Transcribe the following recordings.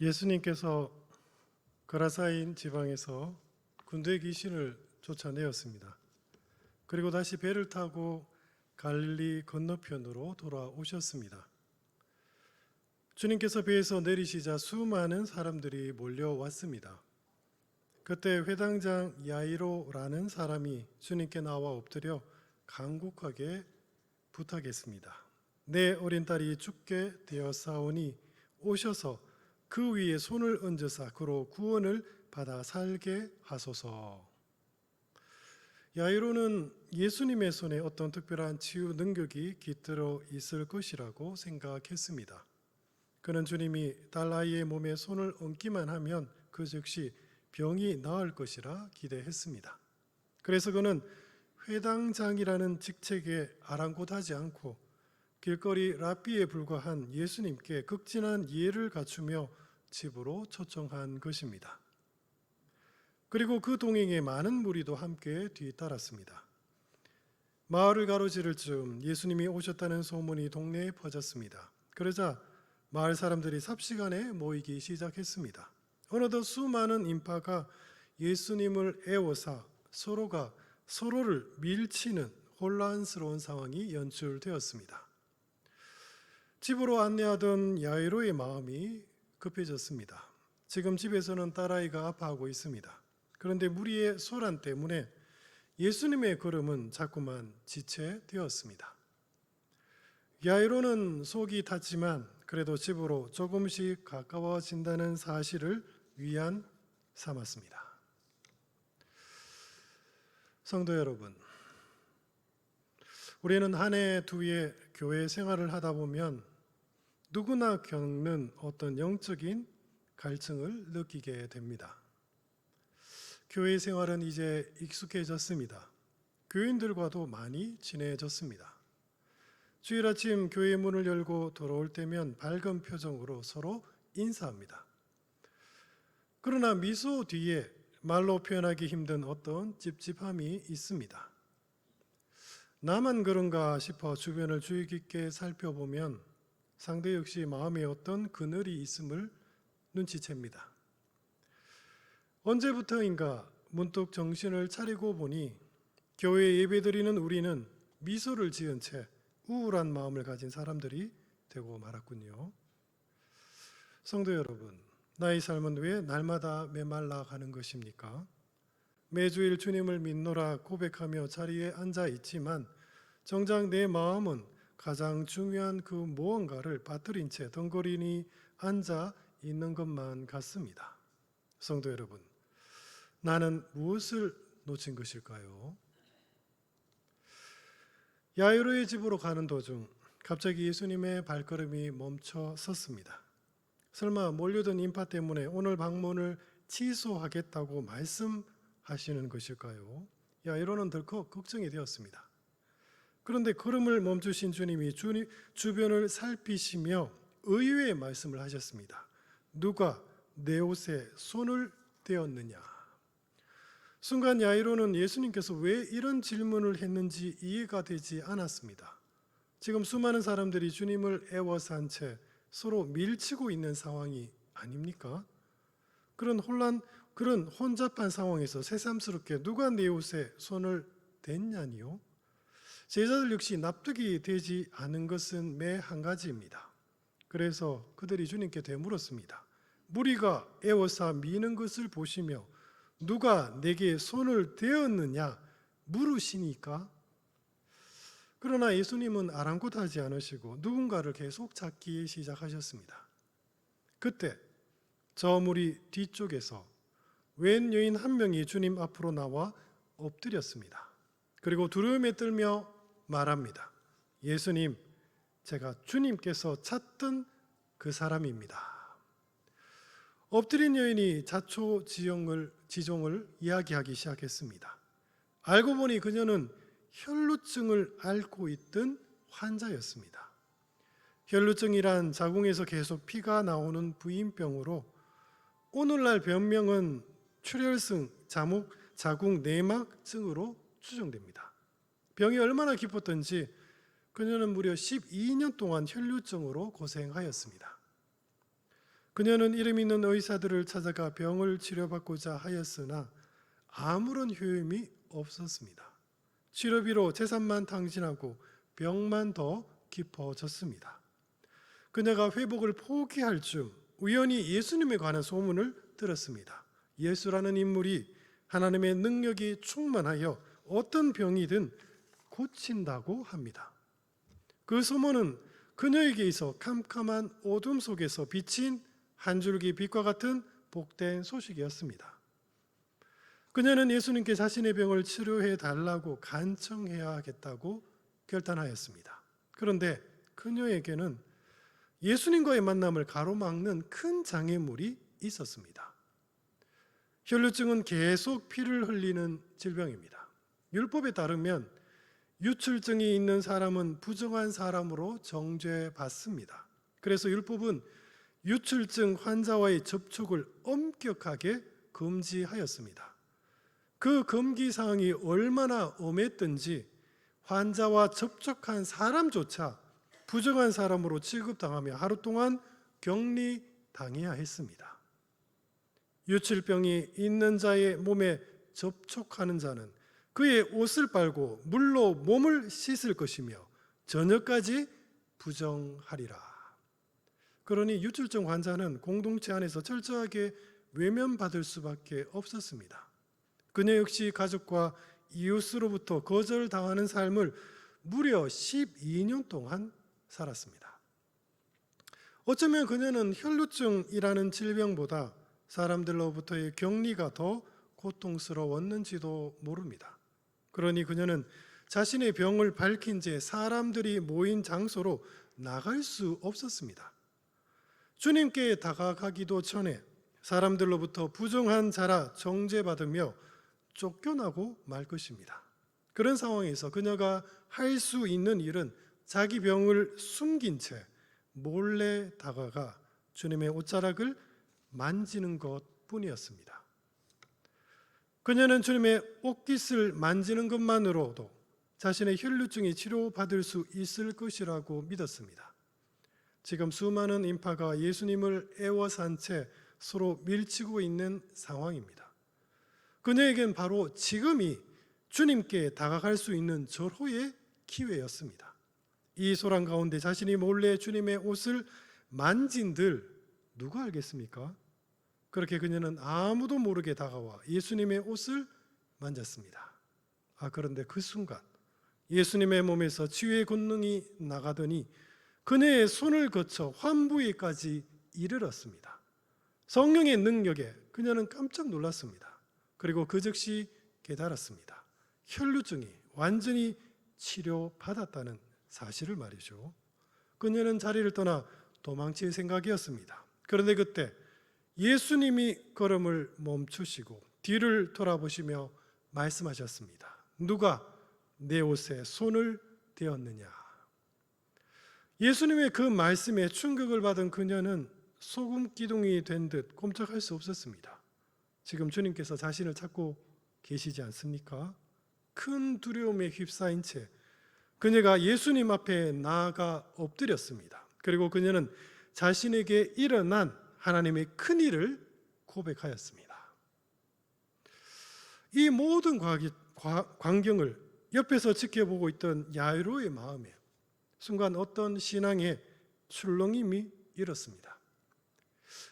예수님께서 거라사인 지방에서 군대 귀신을 쫓아내었습니다. 그리고 다시 배를 타고 갈릴리 건너편으로 돌아오셨습니다. 주님께서 배에서 내리시자 수많은 사람들이 몰려왔습니다. 그때 회당장 야이로라는 사람이 주님께 나와 엎드려 간곡하게 부탁했습니다. 내 어린 딸이 죽게 되었사오니 오셔서 그 위에 손을 얹으사 그로 구원을 받아 살게 하소서. 야이로는 예수님의 손에 어떤 특별한 치유 능력이 깃들어 있을 것이라고 생각했습니다. 그는 주님이 딸 아이의 몸에 손을 얹기만 하면 그 즉시 병이 나을 것이라 기대했습니다. 그래서 그는 회당장이라는 직책에 아랑곳하지 않고 길거리 랍비에 불과한 예수님께 극진한 이해를 갖추며 집으로 초청한 것입니다. 그리고 그 동행에 많은 무리도 함께 뒤따랐습니다. 마을을 가로지를 즈음 예수님이 오셨다는 소문이 동네에 퍼졌습니다. 그러자 마을 사람들이 삽시간에 모이기 시작했습니다. 어느덧 수많은 인파가 예수님을 애워싸 서로가 서로를 밀치는 혼란스러운 상황이 연출되었습니다. 집으로 안내하던 야이로의 마음이 급해졌습니다. 지금 집에서는 딸아이가 아파하고 있습니다. 그런데 무리의 소란 때문에 예수님의 걸음은 자꾸만 지체되었습니다. 야이로는 속이 탔지만 그래도 집으로 조금씩 가까워진다는 사실을 위안 삼았습니다. 성도 여러분, 우리는 한 해 두 해 교회 생활을 하다 보면 누구나 겪는 어떤 영적인 갈증을 느끼게 됩니다. 교회 생활은 이제 익숙해졌습니다. 교인들과도 많이 친해졌습니다. 주일 아침 교회 문을 열고 들어올 때면 밝은 표정으로 서로 인사합니다. 그러나 미소 뒤에 말로 표현하기 힘든 어떤 찝찝함이 있습니다. 나만 그런가 싶어 주변을 주의 깊게 살펴보면 상대 역시 마음에 어떤 그늘이 있음을 눈치챕니다. 언제부터인가 문득 정신을 차리고 보니 교회 예배드리는 우리는 미소를 지은 채 우울한 마음을 가진 사람들이 되고 말았군요. 성도 여러분, 나의 삶은 왜 날마다 메말라 가는 것입니까? 매주일 주님을 믿노라 고백하며 자리에 앉아 있지만 정작 내 마음은 가장 중요한 그 무언가를 빠뜨린 채 덩그러니 앉아 있는 것만 같습니다. 성도 여러분, 나는 무엇을 놓친 것일까요? 야이로의 집으로 가는 도중 갑자기 예수님의 발걸음이 멈춰 섰습니다. 설마 몰려든 인파 때문에 오늘 방문을 취소하겠다고 말씀하시는 것일까요? 야이로는 덜컥 걱정이 되었습니다. 그런데 걸음을 멈추신 주님이 주변을 살피시며 의외의 말씀을 하셨습니다. 누가 내 옷에 손을 떼었느냐? 순간 야이로는 예수님께서 왜 이런 질문을 했는지 이해가 되지 않았습니다. 지금 수많은 사람들이 주님을 애워싼 채 서로 밀치고 있는 상황이 아닙니까? 그런 혼잡한 상황에서 새삼스럽게 누가 내 옷에 손을 댔냐니요? 제자들 역시 납득이 되지 않은 것은 매 한 가지입니다. 그래서 그들이 주님께 되물었습니다. 무리가 애워싸 미는 것을 보시며 누가 내게 손을 대었느냐 물으시니까. 그러나 예수님은 아랑곳하지 않으시고 누군가를 계속 찾기 시작하셨습니다. 그때 저 무리 뒤쪽에서 웬 여인 한 명이 주님 앞으로 나와 엎드렸습니다. 그리고 두려움에 떨며 말합니다. 예수님, 제가 주님께서 찾던 그 사람입니다. 엎드린 여인이 자초지종을 이야기하기 시작했습니다. 알고 보니 그녀는 혈루증을 앓고 있던 환자였습니다. 혈루증이란 자궁에서 계속 피가 나오는 부인병으로 오늘날 병명은 출혈성 자궁 내막증으로 추정됩니다. 병이 얼마나 깊었던지 그녀는 무려 12년 동안 혈루증으로 고생하였습니다. 그녀는 이름 있는 의사들을 찾아가 병을 치료받고자 하였으나 아무런 효임이 없었습니다. 치료비로 재산만 탕진하고 병만 더 깊어졌습니다. 그녀가 회복을 포기할 즈음 우연히 예수님에 관한 소문을 들었습니다. 예수라는 인물이 하나님의 능력이 충만하여 어떤 병이든 고친다고 합니다. 그 소문은 그녀에게 있어 캄캄한 어둠 속에서 비친 한 줄기 빛과 같은 복된 소식이었습니다. 그녀는 예수님께 자신의 병을 치료해 달라고 간청해야겠다고 결단하였습니다. 그런데 그녀에게는 예수님과의 만남을 가로막는 큰 장애물이 있었습니다. 혈루증은 계속 피를 흘리는 질병입니다. 율법에 따르면 유출증이 있는 사람은 부정한 사람으로 정죄받습니다. 그래서 율법은 유출증 환자와의 접촉을 엄격하게 금지하였습니다. 그 금기 사항이 얼마나 엄했든지 환자와 접촉한 사람조차 부정한 사람으로 취급당하며 하루 동안 격리당해야 했습니다. 유출병이 있는 자의 몸에 접촉하는 자는 그의 옷을 빨고 물로 몸을 씻을 것이며 저녁까지 부정하리라. 그러니 유출증 환자는 공동체 안에서 철저하게 외면받을 수밖에 없었습니다. 그녀 역시 가족과 이웃으로부터 거절당하는 삶을 무려 12년 동안 살았습니다. 어쩌면 그녀는 혈루증이라는 질병보다 사람들로부터의 격리가 더 고통스러웠는지도 모릅니다. 그러니 그녀는 자신의 병을 밝힌 채 사람들이 모인 장소로 나갈 수 없었습니다. 주님께 다가가기도 전에 사람들로부터 부정한 자라 정죄받으며 쫓겨나고 말 것입니다. 그런 상황에서 그녀가 할 수 있는 일은 자기 병을 숨긴 채 몰래 다가가 주님의 옷자락을 만지는 것뿐이었습니다. 그녀는 주님의 옷깃을 만지는 것만으로도 자신의 혈루증이 치료받을 수 있을 것이라고 믿었습니다. 지금 수많은 인파가 예수님을 애워싼 채 서로 밀치고 있는 상황입니다. 그녀에겐 바로 지금이 주님께 다가갈 수 있는 절호의 기회였습니다. 이 소란 가운데 자신이 몰래 주님의 옷을 만진들 누가 알겠습니까? 그렇게 그녀는 아무도 모르게 다가와 예수님의 옷을 만졌습니다. 그런데 그 순간 예수님의 몸에서 치유의 권능이 나가더니 그녀의 손을 거쳐 환부에까지 이르렀습니다. 성령의 능력에 그녀는 깜짝 놀랐습니다. 그리고 그 즉시 깨달았습니다. 혈루증이 완전히 치료받았다는 사실을 말이죠. 그녀는 자리를 떠나 도망칠 생각이었습니다. 그런데 그때 예수님이 걸음을 멈추시고 뒤를 돌아보시며 말씀하셨습니다. 누가 내 옷에 손을 대었느냐? 예수님의 그 말씀에 충격을 받은 그녀는 소금 기둥이 된 듯 꼼짝할 수 없었습니다. 지금 주님께서 자신을 찾고 계시지 않습니까? 큰 두려움에 휩싸인 채 그녀가 예수님 앞에 나아가 엎드렸습니다. 그리고 그녀는 자신에게 일어난 하나님의 큰 일을 고백하였습니다. 이 모든 광경을 옆에서 지켜보고 있던 야이로의 마음에 순간 어떤 신앙의 출렁임이 일었습니다.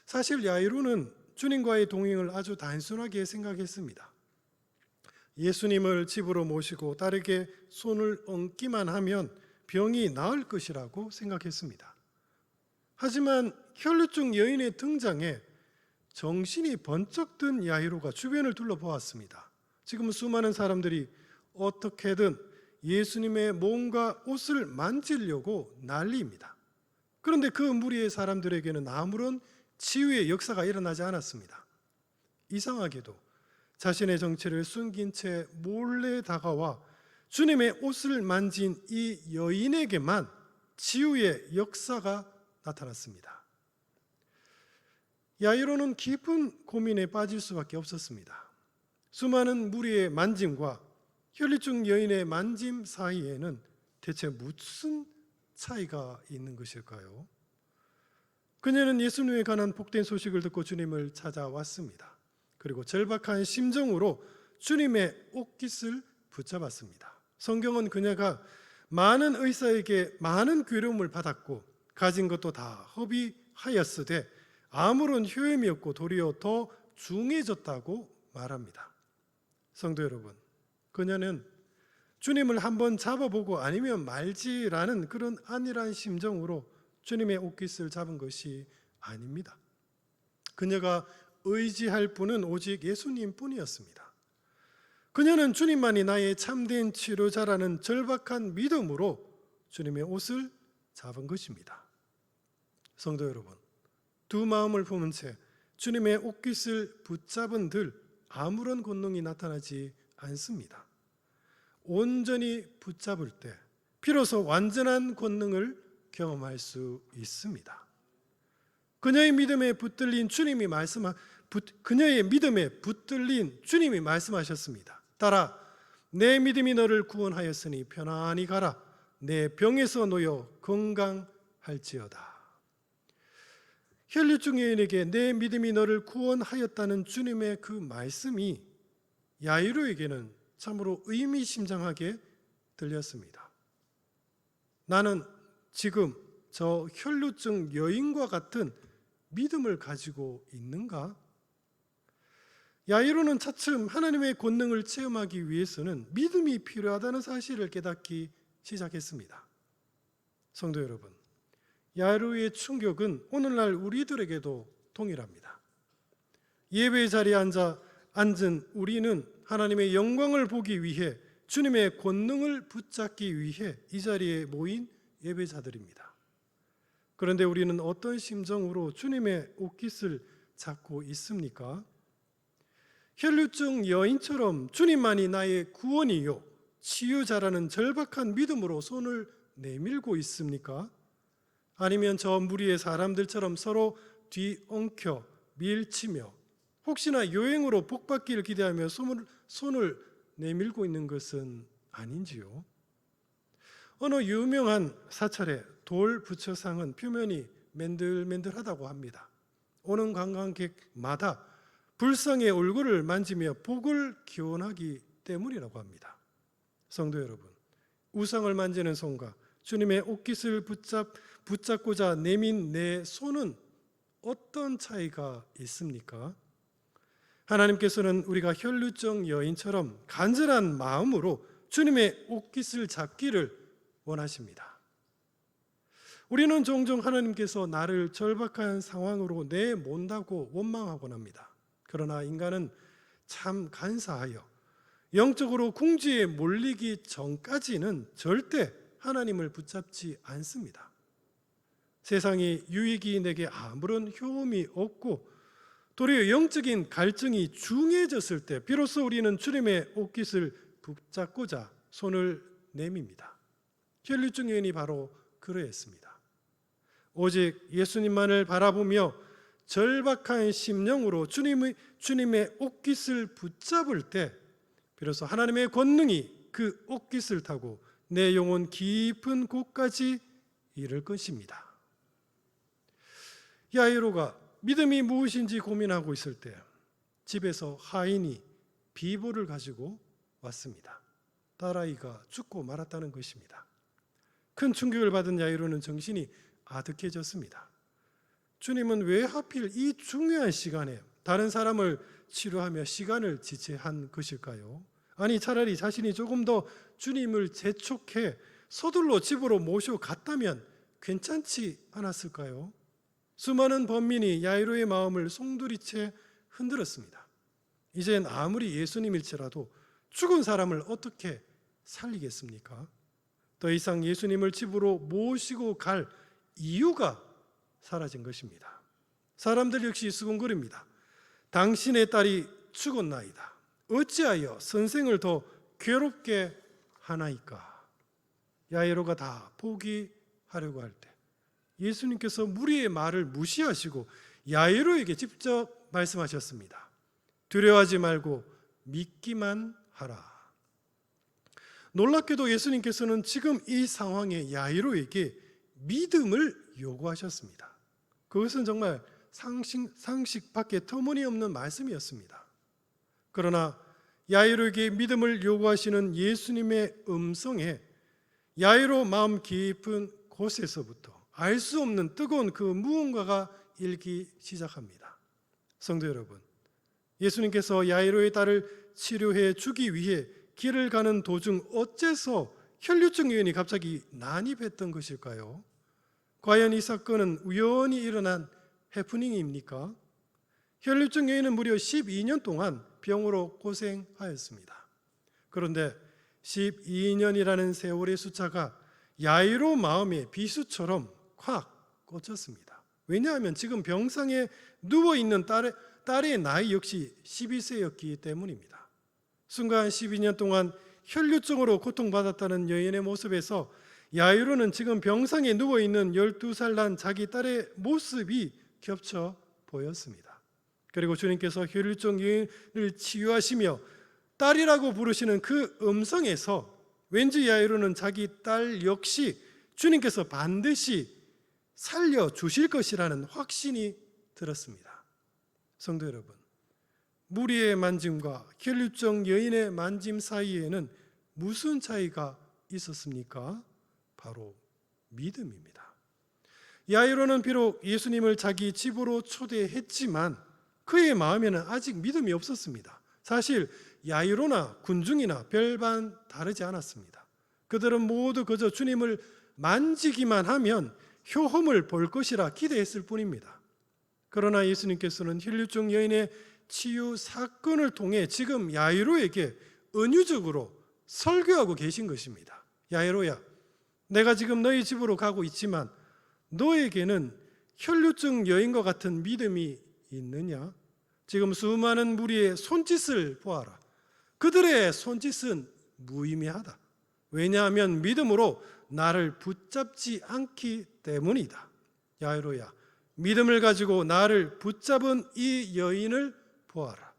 사실 야이로는 주님과의 동행을 아주 단순하게 생각했습니다. 예수님을 집으로 모시고 딸에게 손을 얹기만 하면 병이 나을 것이라고 생각했습니다. 하지만 혈루증 여인의 등장에 정신이 번쩍 든 야이로가 주변을 둘러보았습니다. 지금 수많은 사람들이 어떻게든 예수님의 몸과 옷을 만지려고 난리입니다. 그런데 그 무리의 사람들에게는 아무런 치유의 역사가 일어나지 않았습니다. 이상하게도 자신의 정체를 숨긴 채 몰래 다가와 주님의 옷을 만진 이 여인에게만 치유의 역사가 나타났습니다. 야이로는 깊은 고민에 빠질 수밖에 없었습니다. 수많은 무리의 만짐과 혈루증 여인의 만짐 사이에는 대체 무슨 차이가 있는 것일까요? 그녀는 예수님에 관한 복된 소식을 듣고 주님을 찾아왔습니다. 그리고 절박한 심정으로 주님의 옷깃을 붙잡았습니다. 성경은 그녀가 많은 의사에게 많은 괴로움을 받았고 가진 것도 다 허비하였으되 아무런 효험이 없고 도리어 더 중해졌다고 말합니다. 성도 여러분, 그녀는 주님을 한번 잡아보고 아니면 말지라는 그런 안일한 심정으로 주님의 옷깃을 잡은 것이 아닙니다. 그녀가 의지할 분은 오직 예수님 뿐이었습니다. 그녀는 주님만이 나의 참된 치료자라는 절박한 믿음으로 주님의 옷을 잡은 것입니다. 성도 여러분, 두 마음을 품은 채 주님의 옷깃을 붙잡은들 아무런 권능이 나타나지 않습니다. 온전히 붙잡을 때 비로소 완전한 권능을 경험할 수 있습니다. 그녀의 믿음에 붙들린 주님이 말씀하셨습니다. 따라 내 믿음이 너를 구원하였으니 편안히 가라. 내 병에서 놓여 건강할지어다. 혈류증 여인에게 내 믿음이 너를 구원하였다는 주님의 그 말씀이 야이로에게는 참으로 의미심장하게 들렸습니다. 나는 지금 저 혈류증 여인과 같은 믿음을 가지고 있는가? 야이로는 차츰 하나님의 권능을 체험하기 위해서는 믿음이 필요하다는 사실을 깨닫기 시작했습니다. 성도 여러분, 야이로의 충격은 오늘날 우리들에게도 동일합니다. 예배의 자리에 앉은 우리는 하나님의 영광을 보기 위해 주님의 권능을 붙잡기 위해 이 자리에 모인 예배자들입니다. 그런데 우리는 어떤 심정으로 주님의 옷깃을 잡고 있습니까? 혈류증 여인처럼 주님만이 나의 구원이요 치유자라는 절박한 믿음으로 손을 내밀고 있습니까? 아니면 저 무리의 사람들처럼 서로 뒤엉켜 밀치며 혹시나 요행으로 복받기를 기대하며 손을 내밀고 있는 것은 아닌지요? 어느 유명한 사찰의 돌 부처상은 표면이 맨들맨들하다고 합니다. 오는 관광객마다 불상의 얼굴을 만지며 복을 기원하기 때문이라고 합니다. 성도 여러분, 우상을 만지는 손과 주님의 옷깃을 붙잡고자 내민 내 손은 어떤 차이가 있습니까? 하나님께서는 우리가 혈류증 여인처럼 간절한 마음으로 주님의 옷깃을 잡기를 원하십니다. 우리는 종종 하나님께서 나를 절박한 상황으로 내몬다고 원망하곤 합니다. 그러나 인간은 참 간사하여 영적으로 궁지에 몰리기 전까지는 절대 하나님을 붙잡지 않습니다. 세상의 유익이 내게 아무런 효험이 없고 도리어 영적인 갈증이 중해졌을 때 비로소 우리는 주님의 옷깃을 붙잡고자 손을 내밉니다. 혈류증 여인이 바로 그러했습니다. 오직 예수님만을 바라보며 절박한 심령으로 주님의 옷깃을 붙잡을 때 비로소 하나님의 권능이 그 옷깃을 타고 내 영혼 깊은 곳까지 이를 것입니다. 야이로가 믿음이 무엇인지 고민하고 있을 때 집에서 하인이 비보를 가지고 왔습니다. 딸아이가 죽고 말았다는 것입니다. 큰 충격을 받은 야이로는 정신이 아득해졌습니다. 주님은 왜 하필 이 중요한 시간에 다른 사람을 치료하며 시간을 지체한 것일까요? 아니 차라리 자신이 조금 더 주님을 재촉해 서둘러 집으로 모셔갔다면 괜찮지 않았을까요? 수많은 범민이 야이로의 마음을 송두리째 흔들었습니다. 이젠 아무리 예수님일지라도 죽은 사람을 어떻게 살리겠습니까? 더 이상 예수님을 집으로 모시고 갈 이유가 사라진 것입니다. 사람들 역시 수군거립니다. 당신의 딸이 죽었나이다. 어찌하여 선생을 더 괴롭게 하나이까? 야이로가 다 포기하려고 할 때 예수님께서 무리의 말을 무시하시고 야이로에게 직접 말씀하셨습니다. 두려워하지 말고 믿기만 하라. 놀랍게도 예수님께서는 지금 이 상황에 야이로에게 믿음을 요구하셨습니다. 그것은 정말 상식밖에 터무니없는 말씀이었습니다. 그러나 야이로에게 믿음을 요구하시는 예수님의 음성에 야이로 마음 깊은 곳에서부터 알 수 없는 뜨거운 그 무언가가 일기 시작합니다. 성도 여러분, 예수님께서 야이로의 딸을 치료해 주기 위해 길을 가는 도중 어째서 혈류증 여인이 갑자기 난입했던 것일까요? 과연 이 사건은 우연히 일어난 해프닝입니까? 혈류증 여인은 무려 12년 동안 병으로 고생하였습니다. 그런데 12년이라는 세월의 숫자가 야이로 마음의 비수처럼 확 꽂혔습니다. 왜냐하면 지금 병상에 누워있는 딸의 나이 역시 12세였기 때문입니다. 순간 12년 동안 혈류증으로 고통받았다는 여인의 모습에서 야이로는 지금 병상에 누워있는 12살 난 자기 딸의 모습이 겹쳐 보였습니다. 그리고 주님께서 혈류증 여인을 치유하시며 딸이라고 부르시는 그 음성에서 왠지 야이로는 자기 딸 역시 주님께서 반드시 살려주실 것이라는 확신이 들었습니다. 성도 여러분, 무리의 만짐과 혈류증 여인의 만짐 사이에는 무슨 차이가 있었습니까? 바로 믿음입니다. 야이로는 비록 예수님을 자기 집으로 초대했지만 그의 마음에는 아직 믿음이 없었습니다. 사실 야이로나 군중이나 별반 다르지 않았습니다. 그들은 모두 그저 주님을 만지기만 하면 효험을 볼 것이라 기대했을 뿐입니다. 그러나 예수님께서는 혈류증 여인의 치유 사건을 통해 지금 야이로에게 은유적으로 설교하고 계신 것입니다. 야이로야, 내가 지금 너희 집으로 가고 있지만 너에게는 혈류증 여인과 같은 믿음이 있느냐? 지금 수많은 무리의 손짓을 보아라. 그들의 손짓은 무의미하다. 왜냐하면 믿음으로 나를 붙잡지 않기 때문이다. 야이로야, 믿음을 가지고 나를 붙잡은 이 여인을 보아라.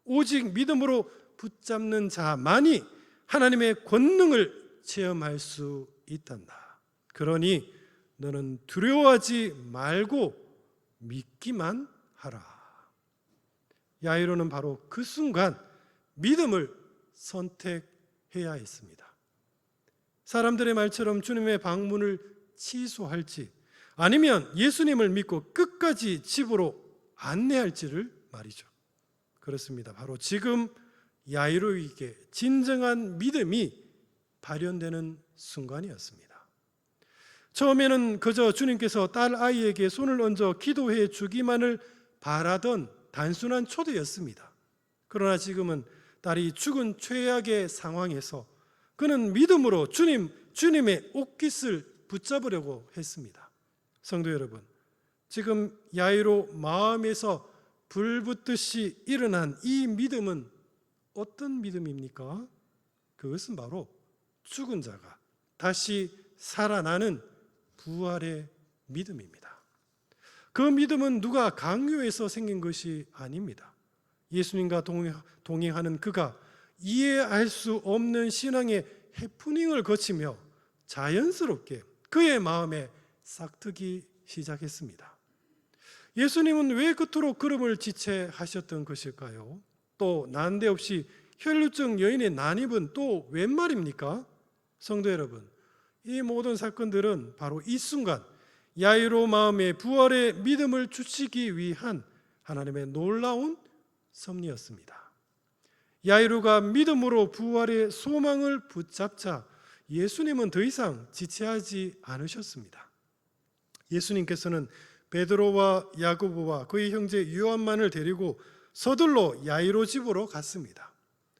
오직 믿음으로 붙잡는 자만이 하나님의 권능을 체험할 수 있단다. 그러니 너는 두려워하지 말고 믿기만 하라. 야이로는 바로 그 순간 믿음을 선택해야 했습니다. 사람들의 말처럼 주님의 방문을 취소할지 아니면 예수님을 믿고 끝까지 집으로 안내할지를 말이죠. 그렇습니다. 바로 지금 야이로에게 진정한 믿음이 발현되는 순간이었습니다. 처음에는 그저 주님께서 딸 아이에게 손을 얹어 기도해 주기만을 바라던 단순한 초대였습니다. 그러나 지금은 딸이 죽은 최악의 상황에서 그는 믿음으로 주님의 옷깃을 붙잡으려고 했습니다. 성도 여러분, 지금 야이로 마음에서 불붙듯이 일어난 이 믿음은 어떤 믿음입니까? 그것은 바로 죽은 자가 다시 살아나는 부활의 믿음입니다. 그 믿음은 누가 강요해서 생긴 것이 아닙니다. 예수님과 동행하는 그가 이해할 수 없는 신앙의 해프닝을 거치며 자연스럽게 그의 마음에 싹트기 시작했습니다. 예수님은 왜 그토록 걸음을 지체하셨던 것일까요? 또 난데없이 혈류증 여인의 난입은 또 웬 말입니까? 성도 여러분, 이 모든 사건들은 바로 이 순간 야이로 마음의 부활의 믿음을 주시기 위한 하나님의 놀라운 섭리였습니다. 야이로가 믿음으로 부활의 소망을 붙잡자 예수님은 더 이상 지체하지 않으셨습니다. 예수님께서는 베드로와 야고보와 그의 형제 요한만을 데리고 서둘러 야이로 집으로 갔습니다.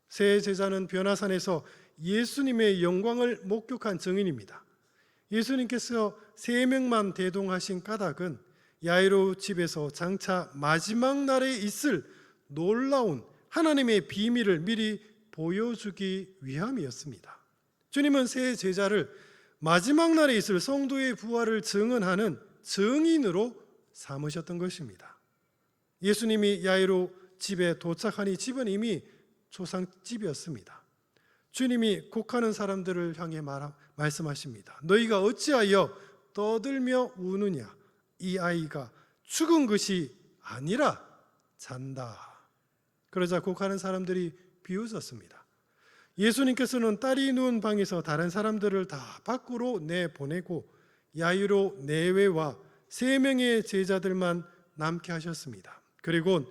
세 제자는 변화산에서 예수님의 영광을 목격한 증인입니다. 예수님께서 3명만 대동하신 까닭은 야이로 집에서 장차 마지막 날에 있을 놀라운 하나님의 비밀을 미리 보여주기 위함이었습니다. 주님은 세 제자를 마지막 날에 있을 성도의 부활을 증언하는 증인으로 삼으셨던 것입니다. 예수님이 야이로 집에 도착하니 집은 이미 초상집이었습니다. 주님이 곡하는 사람들을 향해 말씀하십니다. 너희가 어찌하여 떠들며 우느냐? 이 아이가 죽은 것이 아니라 잔다. 그러자 곡하는 사람들이 비웃었습니다. 예수님께서는 딸이 누운 방에서 다른 사람들을 다 밖으로 내보내고 야이로 내외와 3명의 제자들만 남게 하셨습니다. 그리고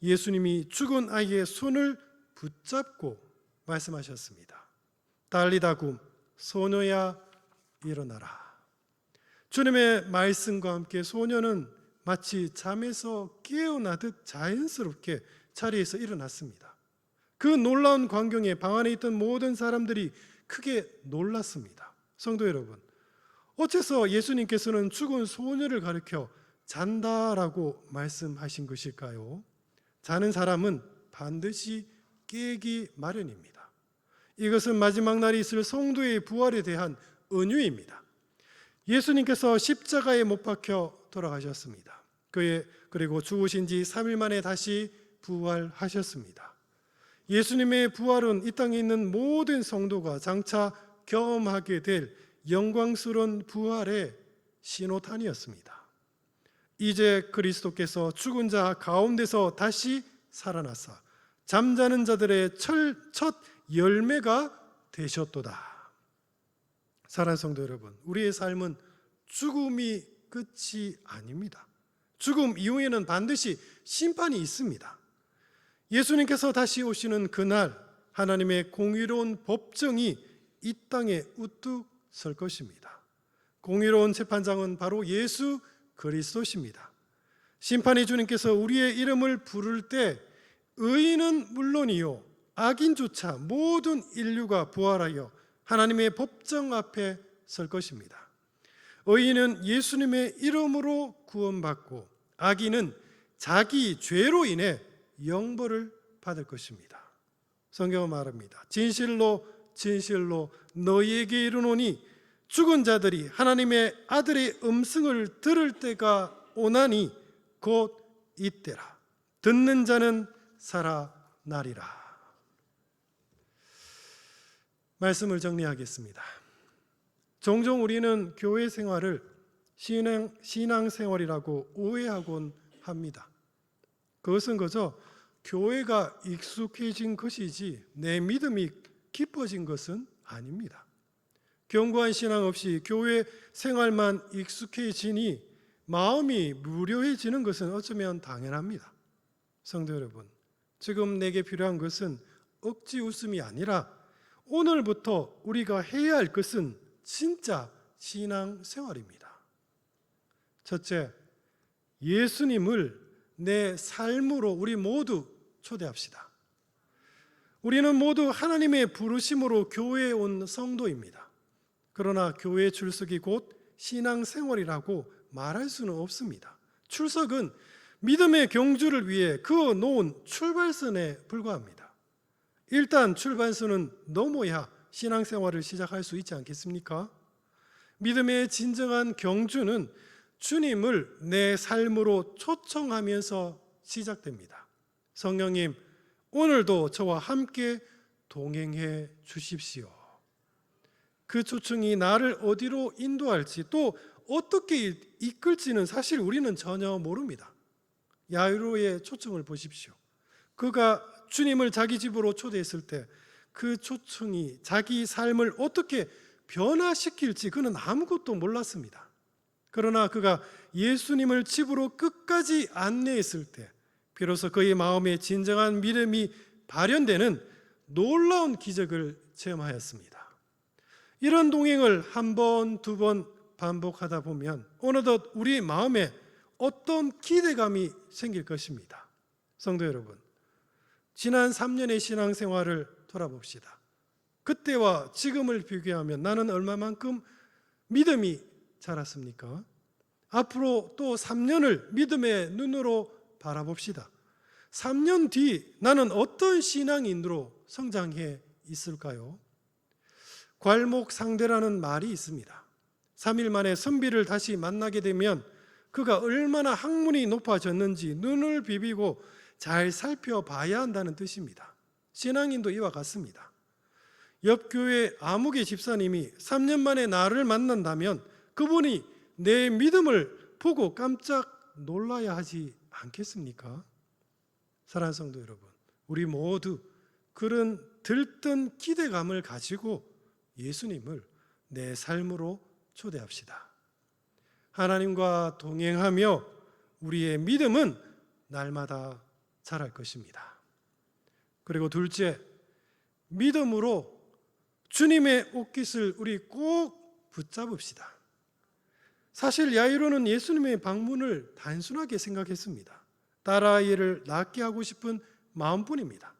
예수님이 죽은 아이의 손을 붙잡고 말씀하셨습니다. 달리다굼, 소녀야 일어나라. 주님의 말씀과 함께 소녀는 마치 잠에서 깨어나듯 자연스럽게 자리에서 일어났습니다. 그 놀라운 광경에 방 안에 있던 모든 사람들이 크게 놀랐습니다. 성도 여러분, 어째서 예수님께서는 죽은 소녀를 가리켜 잔다라고 말씀하신 것일까요? 자는 사람은 반드시 깨기 마련입니다. 이것은 마지막 날이 있을 성도의 부활에 대한 은유입니다. 예수님께서 십자가에 못 박혀 돌아가셨습니다. 그리고 죽으신 지 3일 만에 다시 부활하셨습니다. 예수님의 부활은 이 땅에 있는 모든 성도가 장차 경험하게 될 영광스러운 부활의 신호탄이었습니다. 이제 그리스도께서 죽은 자 가운데서 다시 살아나사 잠자는 자들의 첫 열매가 되셨도다. 사랑하는 성도 여러분, 우리의 삶은 죽음이 끝이 아닙니다. 죽음 이후에는 반드시 심판이 있습니다. 예수님께서 다시 오시는 그날 하나님의 공의로운 법정이 이 땅에 우뚝 설 것입니다. 공의로운 재판장은 바로 예수 그리스도십니다. 심판의 주님께서 우리의 이름을 부를 때 의인은 물론이요 악인조차 모든 인류가 부활하여 하나님의 법정 앞에 설 것입니다. 의인은 예수님의 이름으로 구원받고 악인은 자기 죄로 인해 영벌을 받을 것입니다. 성경은 말합니다. 진실로 진실로 너희에게 이르노니 죽은 자들이 하나님의 아들의 음성을 들을 때가 오나니 곧 이때라. 듣는 자는 살아나리라. 말씀을 정리하겠습니다. 종종 우리는 교회 생활을 신앙생활이라고 오해하곤 합니다. 그것은 그저 교회가 익숙해진 것이지 내 믿음이 깊어진 것은 아닙니다. 견고한 신앙 없이 교회 생활만 익숙해지니 마음이 무료해지는 것은 어쩌면 당연합니다. 성도 여러분, 지금 내게 필요한 것은 억지 웃음이 아니라 오늘부터 우리가 해야 할 것은 진짜 신앙생활입니다. 첫째, 예수님을 내 삶으로 우리 모두 초대합시다. 우리는 모두 하나님의 부르심으로 교회에 온 성도입니다. 그러나 교회 출석이 곧 신앙생활이라고 말할 수는 없습니다. 출석은 믿음의 경주를 위해 그어놓은 출발선에 불과합니다. 일단 출발선은 넘어야 신앙생활을 시작할 수 있지 않겠습니까? 믿음의 진정한 경주는 주님을 내 삶으로 초청하면서 시작됩니다. 성령님, 오늘도 저와 함께 동행해 주십시오. 그 초청이 나를 어디로 인도할지 또 어떻게 이끌지는 사실 우리는 전혀 모릅니다. 야이로의 초청을 보십시오. 그가 주님을 자기 집으로 초대했을 때 그 초청이 자기 삶을 어떻게 변화시킬지 그는 아무것도 몰랐습니다. 그러나 그가 예수님을 집으로 끝까지 안내했을 때 비로소 그의 마음에 진정한 믿음이 발현되는 놀라운 기적을 체험하였습니다. 이런 동행을 한 번, 두 번 반복하다 보면 어느덧 우리 마음에 어떤 기대감이 생길 것입니다. 성도 여러분, 지난 3년의 신앙생활을 돌아봅시다. 그때와 지금을 비교하면 나는 얼마만큼 믿음이 자랐습니까? 앞으로 또 3년을 믿음의 눈으로 바라봅시다. 3년 뒤 나는 어떤 신앙인으로 성장해 있을까요? 괄목상대라는 말이 있습니다. 3일 만에 선비를 다시 만나게 되면 그가 얼마나 학문이 높아졌는지 눈을 비비고 잘 살펴봐야 한다는 뜻입니다. 신앙인도 이와 같습니다. 옆 교회 아무개 집사님이 3년 만에 나를 만난다면 그분이 내 믿음을 보고 깜짝 놀라야 하지 않겠습니까? 사랑하는 성도 여러분, 우리 모두 그런 들뜬 기대감을 가지고 예수님을 내 삶으로 초대합시다. 하나님과 동행하며 우리의 믿음은 날마다 자랄 것입니다. 그리고 둘째, 믿음으로 주님의 옷깃을 우리 꼭 붙잡읍시다. 사실 야이로는 예수님의 방문을 단순하게 생각했습니다. 딸아이를 낳게 하고 싶은 마음뿐입니다.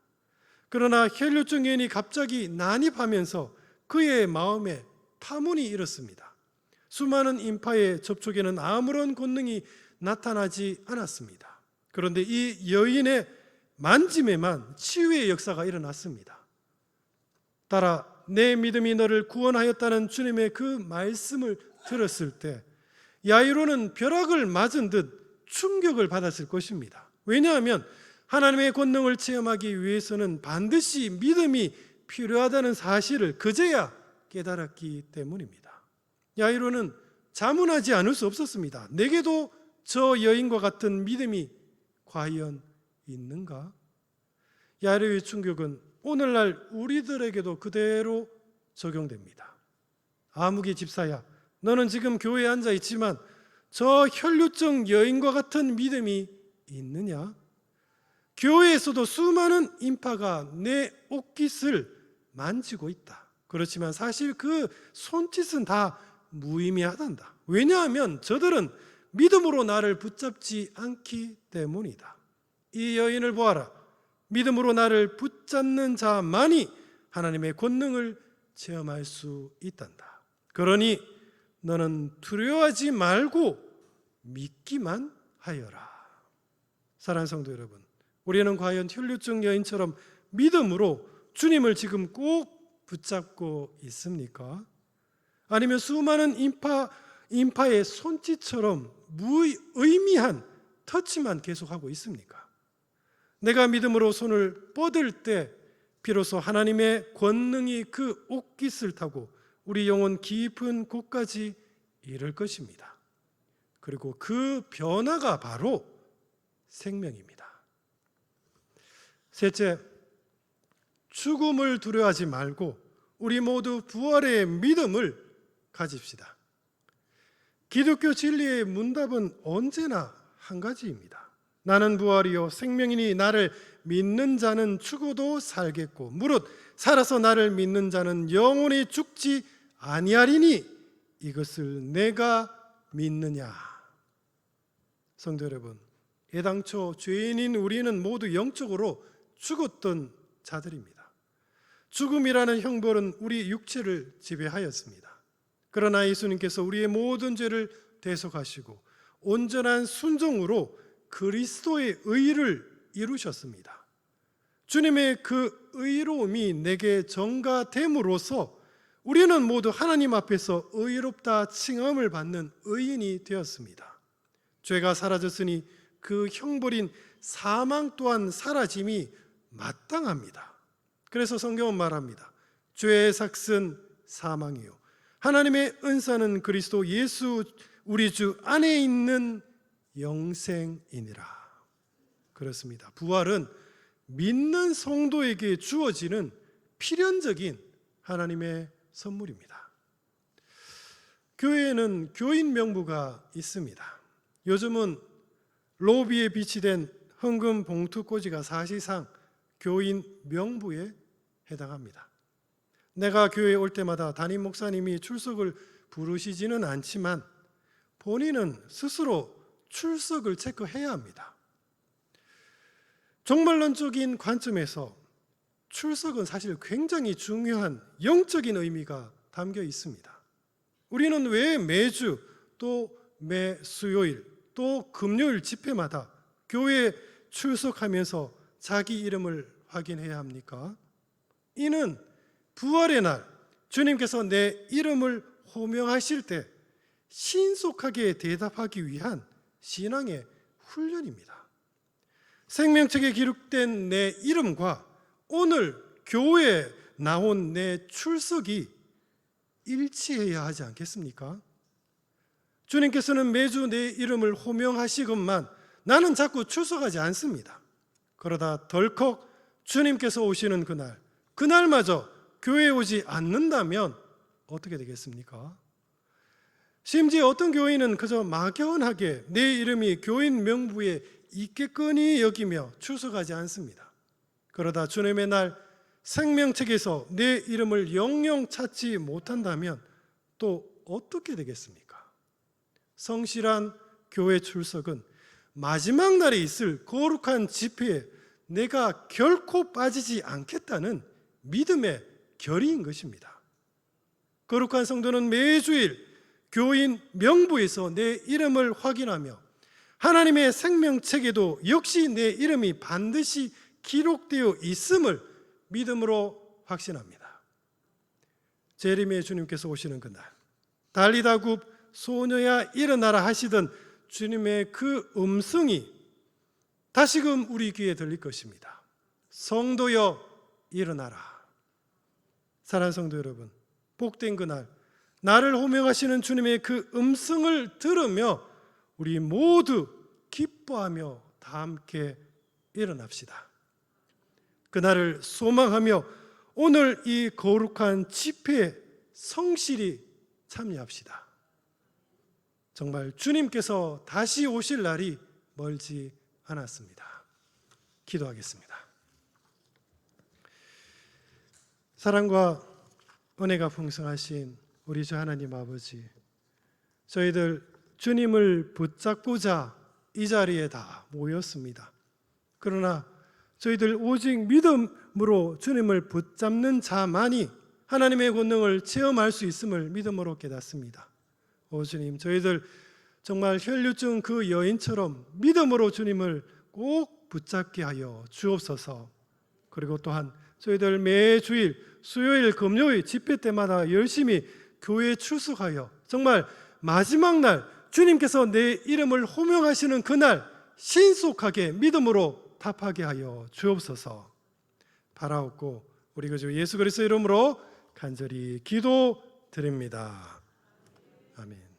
그러나 혈류증 여인이 갑자기 난입하면서 그의 마음에 파문이 일었습니다. 수많은 인파의 접촉에는 아무런 권능이 나타나지 않았습니다. 그런데 이 여인의 만짐에만 치유의 역사가 일어났습니다. 따라 내 믿음이 너를 구원하였다는 주님의 그 말씀을 들었을 때 야이로는 벼락을 맞은 듯 충격을 받았을 것입니다. 왜냐하면 하나님의 권능을 체험하기 위해서는 반드시 믿음이 필요하다는 사실을 그제야 깨달았기 때문입니다. 야이로는 자문하지 않을 수 없었습니다. 내게도 저 여인과 같은 믿음이 과연 있는가? 야이로의 충격은 오늘날 우리들에게도 그대로 적용됩니다. 아무개 집사야, 너는 지금 교회에 앉아 있지만 저 혈류증 여인과 같은 믿음이 있느냐? 교회에서도 수많은 인파가 내 옷깃을 만지고 있다. 그렇지만 사실 그 손짓은 다 무의미하단다. 왜냐하면 저들은 믿음으로 나를 붙잡지 않기 때문이다. 이 여인을 보아라. 믿음으로 나를 붙잡는 자만이 하나님의 권능을 체험할 수 있단다. 그러니 너는 두려워하지 말고 믿기만 하여라. 사랑하는 성도 여러분, 우리는 과연 혈류증 여인처럼 믿음으로 주님을 지금 꼭 붙잡고 있습니까? 아니면 수많은 인파의 손짓처럼 무의미한 터치만 계속하고 있습니까? 내가 믿음으로 손을 뻗을 때 비로소 하나님의 권능이 그 옷깃을 타고 우리 영혼 깊은 곳까지 이를 것입니다. 그리고 그 변화가 바로 생명입니다. 셋째, 죽음을 두려워하지 말고 우리 모두 부활의 믿음을 가집시다. 기독교 진리의 문답은 언제나 한 가지입니다. 나는 부활이요 생명이니 나를 믿는 자는 죽어도 살겠고 무릇 살아서 나를 믿는 자는 영원히 죽지 아니하리니 이것을 내가 믿느냐. 성도 여러분, 애당초 죄인인 우리는 모두 영적으로 죽었던 자들입니다. 죽음이라는 형벌은 우리 육체를 지배하였습니다. 그러나 예수님께서 우리의 모든 죄를 대속하시고 온전한 순종으로 그리스도의 의를 이루셨습니다. 주님의 그 의로움이 내게 전가됨으로써 우리는 모두 하나님 앞에서 의롭다 칭함을 받는 의인이 되었습니다. 죄가 사라졌으니 그 형벌인 사망 또한 사라짐이 마땅합니다. 그래서 성경은 말합니다. 죄의 삭은 사망이요 하나님의 은사는 그리스도 예수 우리 주 안에 있는 영생이니라. 그렇습니다. 부활은 믿는 성도에게 주어지는 필연적인 하나님의 선물입니다. 교회에는 교인 명부가 있습니다. 요즘은 로비에 비치된 헌금 봉투 꽂이가 사실상 교인 명부에 해당합니다. 내가 교회에 올 때마다 담임 목사님이 출석을 부르시지는 않지만 본인은 스스로 출석을 체크해야 합니다. 종말론적인 관점에서 출석은 사실 굉장히 중요한 영적인 의미가 담겨 있습니다. 우리는 왜 매주 또 매 수요일 또 금요일 집회마다 교회에 출석하면서 자기 이름을 확인해야 합니까? 이는 부활의 날 주님께서 내 이름을 호명하실 때 신속하게 대답하기 위한 신앙의 훈련입니다. 생명책에 기록된 내 이름과 오늘 교회에 나온 내 출석이 일치해야 하지 않겠습니까? 주님께서는 매주 내 이름을 호명하시건만 나는 자꾸 출석하지 않습니다. 그러다 덜컥 주님께서 오시는 그날마저 교회에 오지 않는다면 어떻게 되겠습니까? 심지어 어떤 교인은 그저 막연하게 내 이름이 교인 명부에 있겠거니 여기며 출석하지 않습니다. 그러다 주님의 날 생명책에서 내 이름을 영영 찾지 못한다면 또 어떻게 되겠습니까? 성실한 교회 출석은 마지막 날에 있을 거룩한 집회에 내가 결코 빠지지 않겠다는 믿음의 결의인 것입니다. 거룩한 성도는 매주일 교인 명부에서 내 이름을 확인하며 하나님의 생명책에도 역시 내 이름이 반드시 기록되어 있음을 믿음으로 확신합니다. 재림의 주님께서 오시는 그날, 달리다굽 소녀야 일어나라 하시던 주님의 그 음성이 다시금 우리 귀에 들릴 것입니다. 성도여 일어나라. 사랑하는 성도 여러분, 복된 그날 나를 호명하시는 주님의 그 음성을 들으며 우리 모두 기뻐하며 다 함께 일어납시다. 그날을 소망하며 오늘 이 거룩한 집회에 성실히 참여합시다. 정말 주님께서 다시 오실 날이 멀지 않았습니다. 기도하겠습니다. 사랑과 은혜가 풍성하신 우리 주 하나님 아버지, 저희들 주님을 붙잡고자 이 자리에 다 모였습니다. 그러나 저희들 오직 믿음으로 주님을 붙잡는 자만이 하나님의 권능을 체험할 수 있음을 믿음으로 깨닫습니다. 오 주님, 저희들 정말 혈류증 그 여인처럼 믿음으로 주님을 꼭 붙잡게 하여 주옵소서. 그리고 또한 저희들 매주일 수요일 금요일 집회 때마다 열심히 교회에 출석하여 정말 마지막 날 주님께서 내 이름을 호명하시는 그날 신속하게 믿음으로 답하게 하여 주옵소서. 바라옵고 우리 주 예수 그리스도 이름으로 간절히 기도드립니다. 아멘.